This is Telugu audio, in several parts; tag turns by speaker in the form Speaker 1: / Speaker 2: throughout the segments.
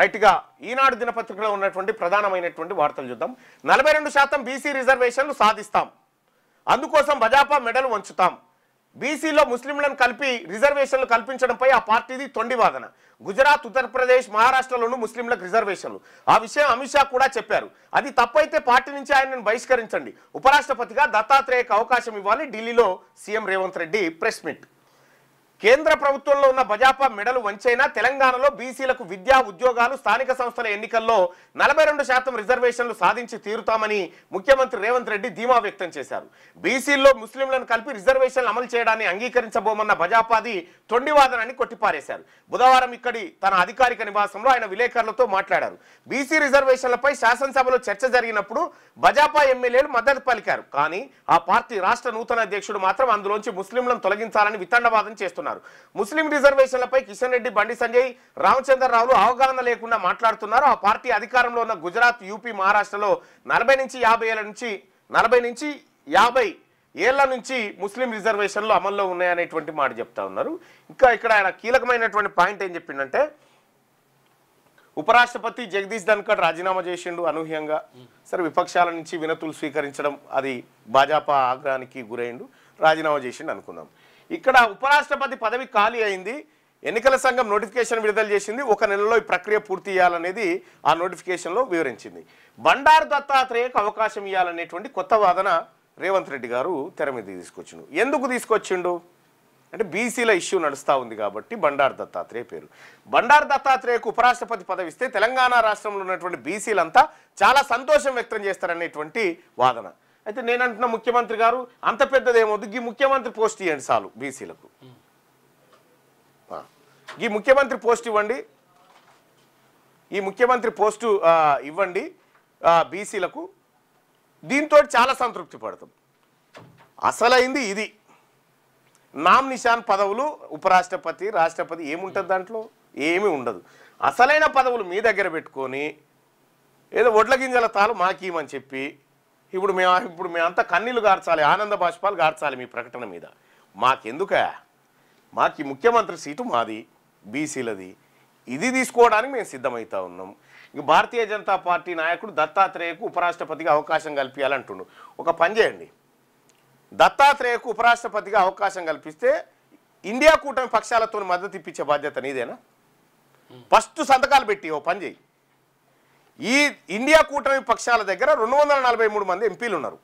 Speaker 1: రైట్గా ఈనాడు దినపత్రికలో ఉన్నటువంటి ప్రధానమైనటువంటి వార్తలు చూద్దాం. 42% బీసీ రిజర్వేషన్లు సాధిస్తాం, అందుకోసం భాజపా మెడలు వంచుతాం. బీసీలో ముస్లింలను కలిపి రిజర్వేషన్లు కల్పించడంపై ఆ పార్టీది తొండి వాదన. గుజరాత్, ఉత్తరప్రదేశ్, మహారాష్ట్రలోనూ ముస్లింలకు రిజర్వేషన్లు. ఆ విషయం అమిత్ షా కూడా చెప్పారు. అది తప్పైతే పార్టీ నుంచి ఆయనను బహిష్కరించండి. ఉపరాష్ట్రపతిగా దత్తాత్రేయకు అవకాశం ఇవ్వాలి. ఢిల్లీలో CM Revanth Reddy press meet. కేంద్ర ప్రభుత్వంలో ఉన్న భాజపా మెడలు వంచైనా తెలంగాణలో బీసీలకు విద్యా, ఉద్యోగాలు, స్థానిక సంస్థల ఎన్నికల్లో 42% రిజర్వేషన్లు సాధించి తీరుతామని ముఖ్యమంత్రి రేవంత్ రెడ్డి ధీమా వ్యక్తం చేశారు. బీసీల్లో ముస్లింలను కలిపి రిజర్వేషన్లు అమలు చేయడాన్ని అంగీకరించబోమన్న భాజపాది తొండివాదనాన్ని కొట్టిపారేశారు. బుధవారం ఇక్కడి తన అధికారిక నివాసంలో ఆయన విలేకరులతో మాట్లాడారు. బీసీ రిజర్వేషన్లపై శాసనసభలో చర్చ జరిగినప్పుడు భాజపా ఎమ్మెల్యేలు మద్దతు పలికారు. కానీ ఆ పార్టీ రాష్ట్ర నూతన అధ్యక్షుడు మాత్రం అందులోంచి ముస్లింలను తొలగించాలని వితండవాదం చేస్తున్నారు. ముస్లిం రిజర్వేషన్లపై కిషన్ రెడ్డి, బండి సంజయ్, రామచంద్రరావులు అవగాహన లేకుండా మాట్లాడుతున్నారు. ఆ పార్టీ అధికారంలో ఉన్న గుజరాత్, యూపీ, మహారాష్ట్రలో 40 నుంచి 50 ఏళ్ల నుంచి ముస్లిం రిజర్వేషన్లు అమల్లో ఉన్నాయనేటువంటి మాట చెప్తా ఉన్నారు. ఇంకా ఇక్కడ ఆయన కీలకమైనటువంటి పాయింట్ ఏం చెప్పిండంటే, ఉపరాష్ట్రపతి జగదీష్ ధన్కర్ రాజీనామా చేసిండు అనూహ్యంగా. సరే, విపక్షాల నుంచి వినతులు స్వీకరించడం అది భాజపా ఆగ్రహానికి గురైండు, రాజీనామా చేసిండు అనుకుందాం. ఇక్కడ ఉపరాష్ట్రపతి పదవి ఖాళీ అయింది. ఎన్నికల సంఘం నోటిఫికేషన్ విడుదల చేసింది. 1 నెలలో ఈ ప్రక్రియ పూర్తి చేయాలనేది ఆ నోటిఫికేషన్లో వివరించింది. బండారు దత్తాత్రేయకు అవకాశం ఇవ్వాలనేటువంటి కొత్త వాదన రేవంత్ రెడ్డి గారు తెర మీద తీసుకొచ్చిండు. ఎందుకు తీసుకొచ్చిండు అంటే, బీసీల ఇష్యూ నడుస్తూ ఉంది కాబట్టి బండారు దత్తాత్రేయ పేరు. బండారు దత్తాత్రేయకు ఉపరాష్ట్రపతి పదవి ఇస్తే తెలంగాణ రాష్ట్రంలో ఉన్నటువంటి బీసీలంతా చాలా సంతోషం వ్యక్తం చేస్తారనేటువంటి వాదన. అయితే నేను అంటున్న ముఖ్యమంత్రి గారు అంత పెద్దదేమొద్దు, ఈ ముఖ్యమంత్రి పోస్ట్ ఇవ్వండి చాలు బీసీలకు. ఈ ముఖ్యమంత్రి పోస్ట్ ఇవ్వండి, ఈ ముఖ్యమంత్రి పోస్టు ఇవ్వండి బీసీలకు. దీంతో చాలా సంతృప్తి పడతాం. అసలైంది ఇది. నామ్ నిషాన్ పదవులు ఉపరాష్ట్రపతి, రాష్ట్రపతి ఏముంటుంది దాంట్లో? ఏమీ ఉండదు. అసలైన పదవులు మీ దగ్గర పెట్టుకొని ఏదో ఒడ్ల గింజల తాలు మాకీమని చెప్పి ఇప్పుడు మేమంతా కన్నీళ్లు గార్చాలి, ఆనంద బాష్పాలు గార్చాలి మీ ప్రకటన మీద. మాకెందుక? మాకు ఈ ముఖ్యమంత్రి సీటు మాది, బీసీలది. ఇది తీసుకోవడానికి మేము సిద్ధమవుతా ఉన్నాం. ఇంక భారతీయ జనతా పార్టీ నాయకుడు దత్తాత్రేయకు ఉపరాష్ట్రపతిగా అవకాశం కల్పించాలంటుండు. ఒక పని చేయండి, దత్తాత్రేయకు ఉపరాష్ట్రపతిగా అవకాశం కల్పిస్తే ఇండియా కూటమి పక్షాలతో మద్దతు ఇప్పించే బాధ్యత నీదేనా? ఫస్ట్ సంతకాలు పెట్టి ఓ పని చేయి. ఈ ఇండియా కూటమి పక్షాల దగ్గర 243 మంది ఎంపీలు ఉన్నారు.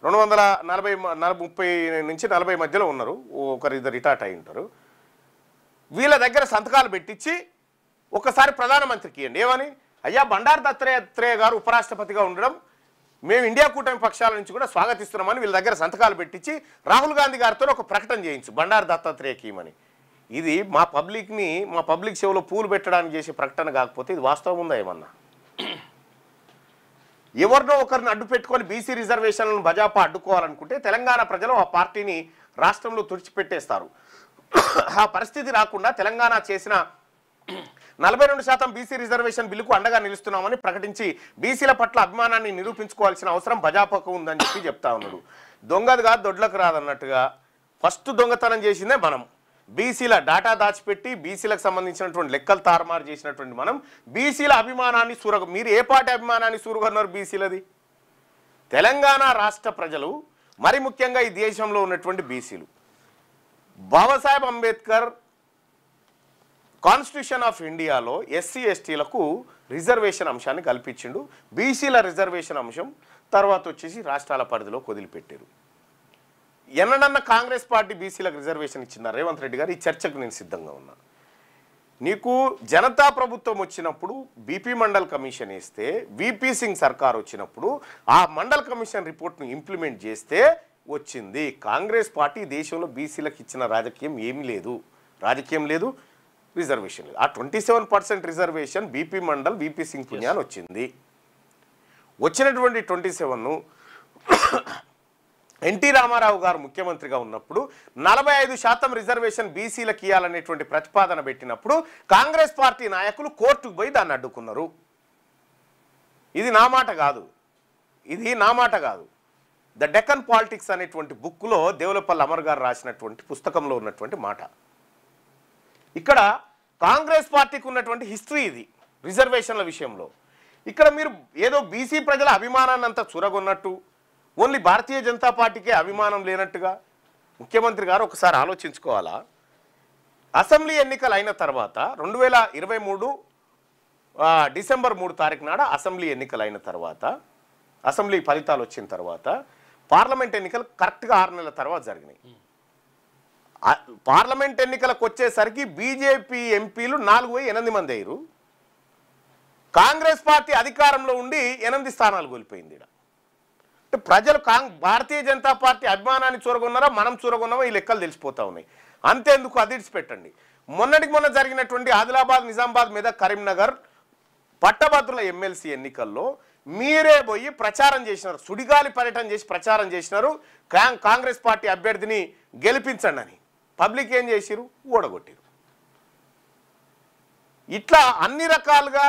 Speaker 1: 30 నుంచి 40 మధ్యలో ఉన్నారు. ఒకరిద్దరు రిటార్ట్ అయి ఉంటారు. వీళ్ళ దగ్గర సంతకాలు పెట్టించి ఒకసారి ప్రధానమంత్రికి ఇవ్వండి. ఏమని? అయ్యా, బండారు దత్తాత్రేయ గారు ఉపరాష్ట్రపతిగా ఉండడం మేము ఇండియా కూటమి పక్షాల నుంచి కూడా స్వాగతిస్తున్నామని వీళ్ళ దగ్గర సంతకాలు పెట్టించి రాహుల్ గాంధీ గారితో ఒక ప్రకటన చేయించు, బండారు దత్తాత్రేయకి ఇవ్వమని. ఇది మా పబ్లిక్ షోలో పూలు పెట్టడానికి చేసే ప్రకటన కాకపోతే ఇది వాస్తవం ఉందా ఏమన్నా? ఎవరినో ఒకరిని అడ్డు పెట్టుకొని బీసీ రిజర్వేషన్లను భాజపా అడ్డుకోవాలనుకుంటే తెలంగాణ ప్రజలు ఆ పార్టీని రాష్ట్రంలో తుడిచిపెట్టేస్తారు. ఆ పరిస్థితి రాకుండా తెలంగాణ చేసిన 42% బీసీ రిజర్వేషన్ బిల్లుకు అండగా నిలుస్తున్నామని ప్రకటించి బీసీల పట్ల అభిమానాన్ని నిరూపించుకోవాల్సిన అవసరం భాజపాకు ఉందని చెప్తా ఉన్నాడు. దొంగది కాదు దొడ్లకు రాదన్నట్టుగా ఫస్ట్ దొంగతనం చేసిందే మనం. బీసీల డాటా దాచిపెట్టి బీసీలకు సంబంధించినటువంటి లెక్కలు తారుమారు చేసినటువంటి మనం బీసీల అభిమానాన్ని మీరు ఏ పార్టీ అభిమానాన్ని సూరుగన్నారు? బీసీలది. తెలంగాణ రాష్ట్ర ప్రజలు, మరి ముఖ్యంగా ఈ దేశంలో ఉన్నటువంటి బీసీలు, బాబాసాహెబ్ అంబేద్కర్ కాన్స్టిట్యూషన్ ఆఫ్ ఇండియాలో ఎస్సీ ఎస్టీలకు రిజర్వేషన్ అంశాన్ని కల్పించిండు. బీసీల రిజర్వేషన్ అంశం తర్వాత వచ్చేసి రాష్ట్రాల పరిధిలో వదిలిపెట్టారు. ఎన్నడన్నా కాంగ్రెస్ పార్టీ బీసీలకు రిజర్వేషన్ ఇచ్చిందా? రేవంత్ రెడ్డి గారు, ఈ చర్చకు నేను సిద్ధంగా ఉన్నా. నీకు జనతా ప్రభుత్వం వచ్చినప్పుడు బీపీ మండల్ కమిషన్ వేస్తే, వీపీ సింగ్ సర్కార్ వచ్చినప్పుడు ఆ మండల్ కమిషన్ రిపోర్ట్ను ఇంప్లిమెంట్ చేస్తే వచ్చింది. కాంగ్రెస్ పార్టీ దేశంలో బీసీలకు ఇచ్చిన రాజకీయం ఏమీ లేదు, రిజర్వేషన్ లేదు. ఆ 27% రిజర్వేషన్ బీపీ మండల్, వీపీ సింగ్ పుణ్యాన్ వచ్చింది. వచ్చినటువంటి 27ను ఎన్టీ రామారావు గారు ముఖ్యమంత్రిగా ఉన్నప్పుడు 45% రిజర్వేషన్ బీసీలకు ఇవ్వాలనేటువంటి ప్రతిపాదన పెట్టినప్పుడు కాంగ్రెస్ పార్టీ నాయకులు కోర్టుకు పోయి దాన్ని అడ్డుకున్నారు. ఇది నా మాట కాదు. ద డెక్కన్ పాలిటిక్స్ అనేటువంటి బుక్లో దేవులపల్లి అమర్ గారు రాసినటువంటి పుస్తకంలో ఉన్నటువంటి మాట. ఇక్కడ కాంగ్రెస్ పార్టీకి ఉన్నటువంటి హిస్టరీ ఇది రిజర్వేషన్ల విషయంలో. ఇక్కడ మీరు ఏదో బీసీ ప్రజల అభిమానాన్ని అంతా చురగొన్నట్టు, ఓన్లీ భారతీయ జనతా పార్టీకే అభిమానం లేనట్టుగా ముఖ్యమంత్రి గారు ఒకసారి ఆలోచించుకోవాలా. అసెంబ్లీ ఎన్నికలు అయిన తర్వాత 2023 డిసెంబర్ 3 తారీఖు నాడు అసెంబ్లీ ఎన్నికలు అయిన తర్వాత, అసెంబ్లీ ఫలితాలు వచ్చిన తర్వాత పార్లమెంట్ ఎన్నికలు కరెక్ట్గా 6 నెలల తర్వాత జరిగినాయి. పార్లమెంట్ ఎన్నికలకు వచ్చేసరికి బీజేపీ ఎంపీలు 408 మంది అయ్యారు. కాంగ్రెస్ పార్టీ అధికారంలో ఉండి 8 స్థానాలు కోల్పోయింది. అంటే ప్రజలు భారతీయ జనతా పార్టీ అభిమానాన్ని చూరగొన్నారా, మనం చూరగొన్నామో ఈ లెక్కలు తెలిసిపోతా ఉన్నాయి. అంతేందుకు అది ఇడిచిపెట్టండి. మొన్నటికి మొన్న జరిగినటువంటి ఆదిలాబాద్, నిజామాబాద్ మీద కరీంనగర్ పట్టభద్రుల ఎమ్మెల్సీ ఎన్నికల్లో మీరే పోయి ప్రచారం చేసినారు, సుడిగాలి పర్యటన చేసి ప్రచారం చేసినారు, కాంగ్రెస్ పార్టీ అభ్యర్థిని గెలిపించండి అని. పబ్లిక్ ఏం చేసిరు? ఓడగొట్టిరు. ఇట్లా అన్ని రకాలుగా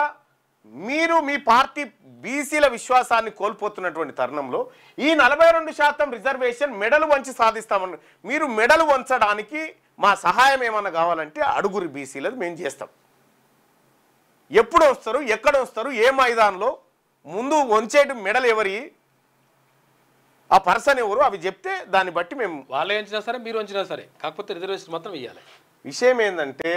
Speaker 1: మీరు మీ పార్టీ బీసీల విశ్వాసాన్ని కోల్పోతున్నటువంటి తరుణంలో ఈ 42% రిజర్వేషన్ మెడలు వంచి సాధిస్తామని, మీరు మెడలు వంచడానికి మా సహాయం ఏమన్నా కావాలంటే అడుగురు బీసీలది మేము చేస్తాం. ఎప్పుడు వస్తారు, ఎక్కడ వస్తారు, ఏ మైదానంలో, ముందు వంచేటి మెడలు ఎవరి, ఆ పర్సన్ ఎవరు, అవి చెప్తే దాన్ని బట్టి మేము
Speaker 2: వాళ్ళే వంచినా సరే మీరు వంచినా సరే, కాకపోతే రిజర్వేషన్ మాత్రం ఇవ్వాలి.
Speaker 1: విషయం ఏంటంటే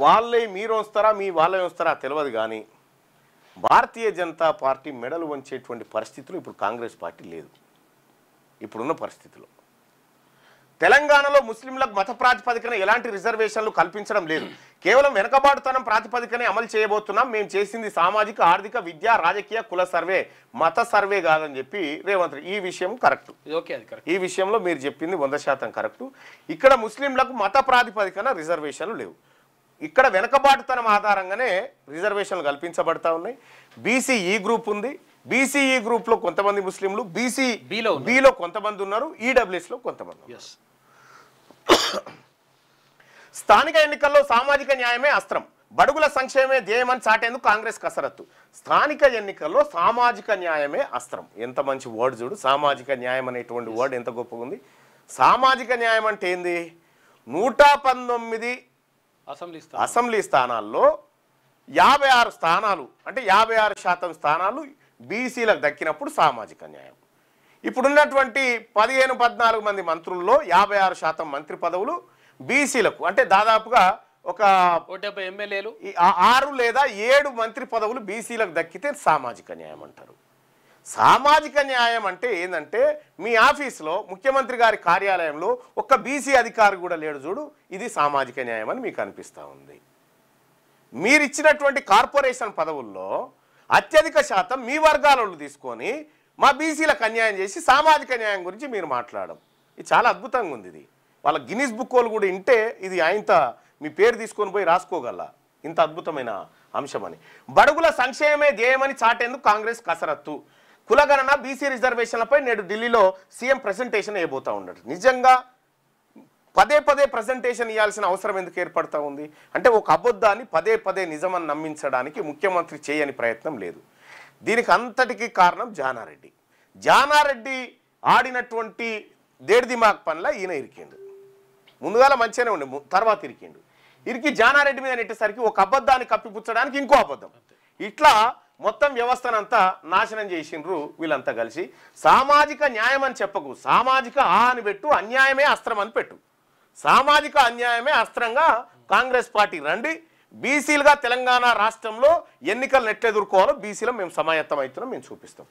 Speaker 1: వాళ్ళే మీరు వస్తారా మీ వాళ్ళే వస్తారా తెలియదు, కానీ భారతీయ జనతా పార్టీ మెడలు వంచేటువంటి పరిస్థితులు ఇప్పుడు కాంగ్రెస్ పార్టీ లేదు. ఇప్పుడున్న పరిస్థితిలో తెలంగాణలో ముస్లింలకు మత ప్రాతిపదికన ఎలాంటి రిజర్వేషన్లు కల్పించడం లేదు. కేవలం వెనకబాటుతనం ప్రాతిపదికనే అమలు చేయబోతున్నాం. మేము చేసింది సామాజిక, ఆర్థిక, విద్యా, రాజకీయ, కుల సర్వే, మత సర్వే కాదని చెప్పి రేవంత్ రెడ్డి. ఈ విషయం కరెక్ట్. ఈ విషయంలో మీరు చెప్పింది 100% కరెక్టు. ఇక్కడ ముస్లింలకు మత ప్రాతిపదికన రిజర్వేషన్లు లేవు. ఇక్కడ వెనకబాటుతనం ఆధారంగానే రిజర్వేషన్లు కల్పించబడతా ఉన్నాయి. బీసీఈ గ్రూప్ ఉంది. బీసీఈ గ్రూప్లో కొంతమంది ముస్లింలు, బీలో కొంతమంది ఉన్నారు, ఈడబ్ల్యూఎస్లో కొంతమంది. స్థానిక ఎన్నికల్లో సామాజిక న్యాయమే అస్త్రం, బడుగుల సంక్షేమమే ధ్యేయమని చాటేందుకు కాంగ్రెస్ కసరత్తు. స్థానిక ఎన్నికల్లో సామాజిక న్యాయమే అస్త్రం. ఎంత మంచి వర్డ్ చూడు, సామాజిక న్యాయం అనేటువంటి వర్డ్ ఎంత గొప్పగా ఉంది. సామాజిక న్యాయం అంటే ఏంది? 119 అసెంబ్లీ స్థానాల్లో 56 స్థానాలు అంటే 56% స్థానాలు బీసీలకు దక్కినప్పుడు సామాజిక న్యాయం. ఇప్పుడున్నటువంటి 14 మంది మంత్రుల్లో 56% మంత్రి పదవులు బీసీలకు, అంటే దాదాపుగా ఒక
Speaker 2: 70 ఎమ్మెల్యేలు,
Speaker 1: 6 లేదా 7 మంత్రి పదవులు బీసీలకు దక్కితే సామాజిక న్యాయం అంటారు. సామాజిక న్యాయం అంటే ఏంటంటే మీ ఆఫీసులో ముఖ్యమంత్రి గారి కార్యాలయంలో ఒక్క బీసీ అధికారి కూడా లేడు చూడు, ఇది సామాజిక న్యాయం అని మీకు అనిపిస్తూ ఉంది. మీరిచ్చినటువంటి కార్పొరేషన్ పదవుల్లో అత్యధిక శాతం మీ వర్గాలను తీసుకొని మా బీసీలకు అన్యాయం చేసి సామాజిక న్యాయం గురించి మీరు మాట్లాడడం, ఇది చాలా అద్భుతంగా ఉంది. ఇది వాళ్ళ గిన్నిస్ బుక్ వాళ్ళు కూడా ఇంటే ఇది ఆయనత మీ పేరు తీసుకొని పోయి రాసుకోగల ఇంత అద్భుతమైన అంశం అని. బడుగుల సంక్షేమమే ధ్యేయమని చాటేందుకు కాంగ్రెస్ కసరత్తు. కులగణన, బీసీ రిజర్వేషన్లపై నేడు ఢిల్లీలో సీఎం ప్రెజెంటేషన్ ఇవ్వబోతూ ఉన్నాడు. నిజంగా పదే ప్రెజెంటేషన్ ఇవ్వాల్సిన అవసరం ఎందుకు ఏర్పడతా ఉంది అంటే ఒక అబద్ధాన్ని పదే నిజమని నమ్మించడానికి ముఖ్యమంత్రి చేయని ప్రయత్నం లేదు. దీనికి అంతటికీ కారణం జానారెడ్డి ఆడినటువంటి దేడిదిమాగ్ పనుల ఈయన ఇరికిండు. ముందుగాల మంచిగానే ఉండే, తర్వాత ఇరికి జానారెడ్డి మీద నెట్టేసరికి ఒక అబద్ధాన్ని కప్పిపుచ్చడానికి ఇంకో అబద్ధం, ఇట్లా మొత్తం వ్యవస్థనంతా నాశనం చేసిండ్రు వీళ్ళంతా కలిసి. సామాజిక న్యాయం అని చెప్పకు, సామాజిక అని పెట్టు, అన్యాయమే అస్త్రం అని పెట్టు. సామాజిక అన్యాయమే అస్త్రంగా కాంగ్రెస్ పార్టీ రండి. బీసీలుగా తెలంగాణ రాష్ట్రంలో ఎన్నికలను ఎట్లా ఎదుర్కోవాలో బీసీలో మేము సమాయత్తం అవుతున్నాం, మేము చూపిస్తాం.